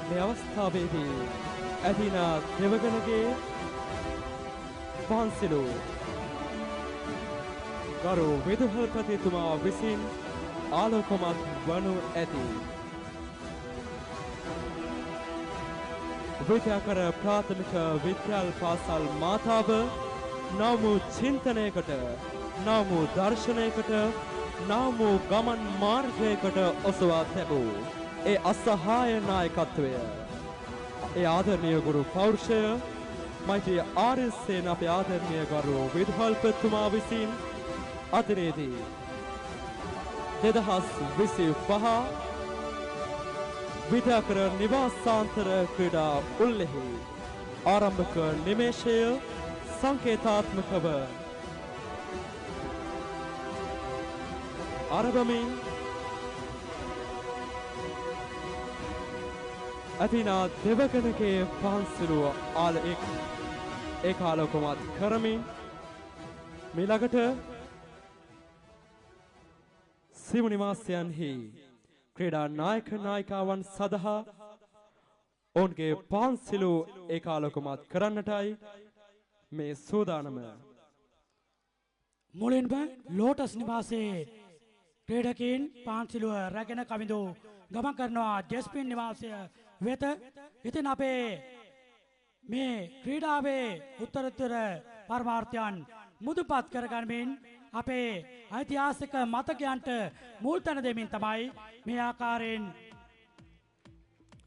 මේ අවස්ථාවේදී ඇතිනා දෙවගණගේ පන්සිලු ගරු විදුහල්පතිතුමා විසින් ආලෝකමත් වනු ඇති විද්‍යාකර ප්‍රාථමික විද්‍යාල පාසල් මාතාව නව චින්තනයකට නව දර්ශනයකට නව ගමන් මාර්ගයකට ඔසවා තැබූ ඒ අසහාය නායකත්වය ඒ ආදරණීය ගුරු පෞරුෂය මෛත්‍රී ආර්.එස්.සේන අපේ ආදරණීය ගරු විදුහල්පතිතුමා විසින් අතරේදී 2025 විද්‍යාකර නිවාසාන්තර ක්‍රීඩා උළෙහි ආරම්භක නිමේෂය සංකේතාත්මකව ආරම්භමින් ඇතිනා දෙවගණගේ පන්සිලුව ඒකාලෝකමත් කරමින් මීළඟට සිමු නිවාසයන්හි ක්‍රීඩා නායක නායිකාවන් සඳහා ඔවුන්ගේ පන්සිලු ඒකාලෝකමත් කරන්නටයි මේ සූදානම. මුලින්ම ලෝටස් නිවාසයේ ක්‍රීඩකයන් පන්සිලුව රැගෙන කවිඳු ගමන් කරනවා ජෙස්පින් නිවාසය වෙත. ඉතින් අපේ මේ ක්‍රීඩාවේ උත්තරීතර පරමාර්ථයන් මුදුපත් කරගනිමින් අපේ ඓතිහාසික මතකයන්ට මුල් තැන දෙමින් තමයි මේ ආකාරයෙන්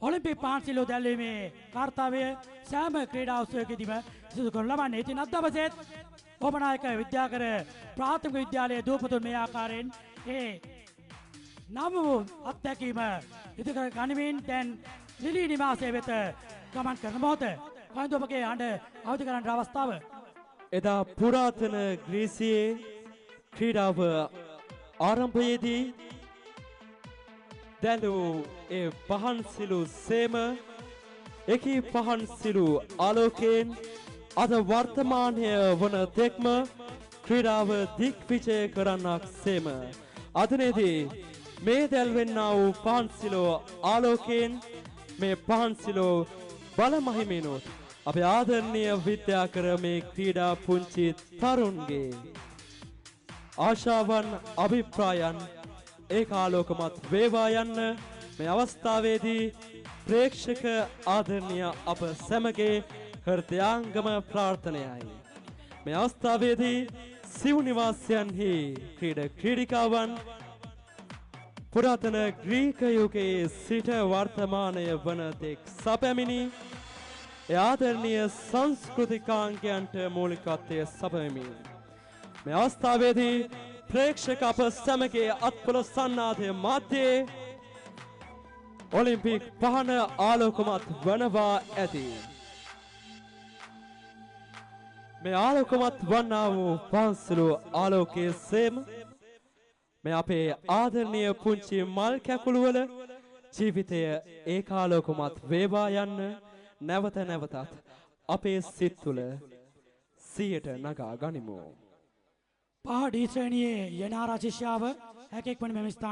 ඔලිම්පික් පන්සිලුව දැල්වීමේ කාර්යය සෑම ක්‍රීඩා උත්සවයකදීම සිදු කරනු ලබන්නේ. ඉතින් අද දවසේත් ඕපනායක විද්‍යාකර ප්‍රාථමික විද්‍යාලයේ දූපතුන් මේ ආකාරයෙන් ඒ නම අත්දැකීම ඉදිකර ගනිමින් දැන් ලිලි නිවාසයේ වෙත ගමන් කරන මොහොත කවුද ඔබගේ අඬ අවදි කරන්න අවස්ථාව. එදා පුරාතන ග්‍රීසියේ ක්‍රීඩාව ආරම්භයේදී දැලූ ඒ පහන්සිලු සේම එකී පහන්සිලු ආලෝකයෙන් අද වර්තමානය වන තෙක්ම ක්‍රීඩාව දිග්විජය කරන්නක් සේම අදනේදී මේ දැල්වෙන්නා වූ පහන්සිලෝ ආලෝකයෙන් මේ පහන්සිලෝ බලමහිමිනුත් අපේ ආදරණීය විද්‍යාකර මේ ක්‍රීඩා පුංචි තරුන්ගේ ආශාවන් අභිප්‍රායන් ඒකාලෝකමත් වේවා යන්න මේ අවස්ථාවේදී ප්‍රේක්ෂක ආදරණීය අප සැමගේ හෘදයාංගම ප්‍රාර්ථනයයි. මේ අවස්ථාවේදී සිව් නිවාසයන්හි ක්‍රීඩිකාවන් පුරාතන ග්‍රීක යුගයේ සිට වර්තමානය වන තෙක් සපැමිණි ආදරණීය සංස්කෘතිකාංගයන්ට මූලිකත්වය සපයමින් මේ අවස්ථාවේදී ප්‍රේක්ෂක අප සැමගේ අත්පොළ සන්නාදය මැද්දේ ඔලිම්පික් පහන ආලෝකමත් වනවා ඇති. මේ ආලෝකමත් වන්නා වූ පන්සිලු ආලෝකයේ සේම මේ අපේ ආදරණීය පුංචි මල් කැකුළු වල ජීවිතය ඒකාලෝකමත් වේවා යන්න නැවත නැවතත් අපේ සිත් තුළ සියයට නගා ගනිමු. පහ ඩී ශ්‍රේණියේ යනාරා ශිෂ්‍යාව හැකෙක් වන මෙම ස්ථාන